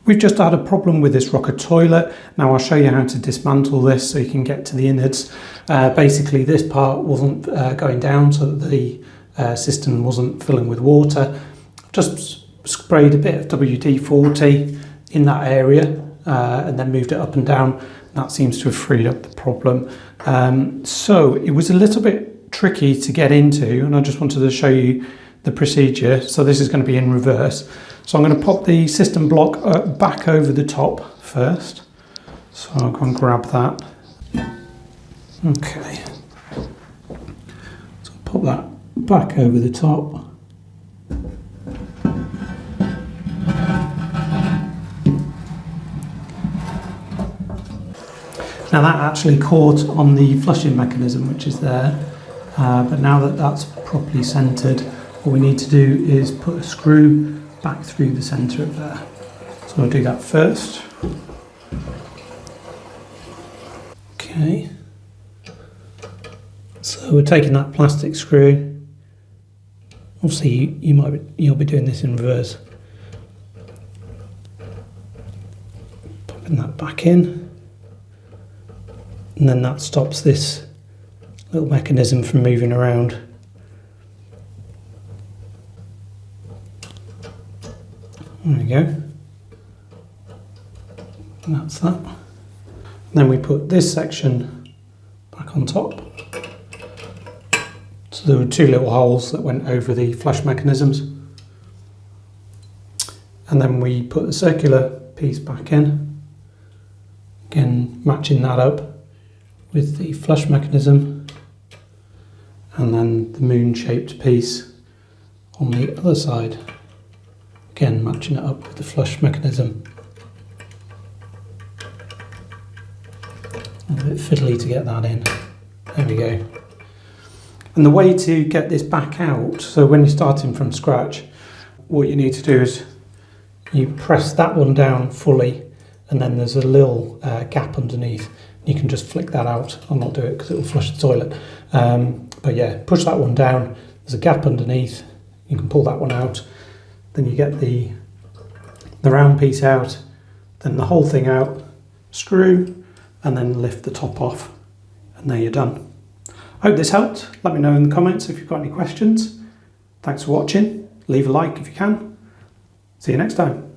We've just had a problem with this Roca toilet. Now I'll show you how to dismantle this so you can get to the innards. Basically this part wasn't going down, so that the cistern wasn't filling with water. Just sprayed a bit of WD-40 in that area and then moved it up and down. That seems to have freed up the problem. So it was a little bit tricky to get into, and I just wanted to show you the procedure. So this is going to be in reverse. So I'm going to pop the cistern block back over the top first. So I'll go and grab that. Okay. So pop that back over the top. Now that actually caught on the flushing mechanism which is there, but now that that's properly centred, what we need to do is put a screw back through the centre of there. So I'll do that first. Okay. So we're taking that plastic screw. Obviously you'll be doing this in reverse. Popping that back in. And then that stops this little mechanism from moving around. There we go. And that's that. And then we put this section back on top. So there were two little holes that went over the flush mechanisms. And then we put the circular piece back in. Again, matching that up with the flush mechanism, and then the moon-shaped piece on the other side, again matching it up with the flush mechanism. A bit fiddly to get that in. There we go. And the way to get this back out, so when you're starting from scratch, what you need to do is you press that one down fully, and then there's a little gap underneath. You can just flick that out. I'll not do it because it will flush the toilet. But yeah, push that one down. There's a gap underneath. You can pull that one out. Then you get the round piece out, then the whole thing out, screw, and then lift the top off. And there you're done. I hope this helped. Let me know in the comments if you've got any questions. Thanks for watching. Leave a like if you can. See you next time.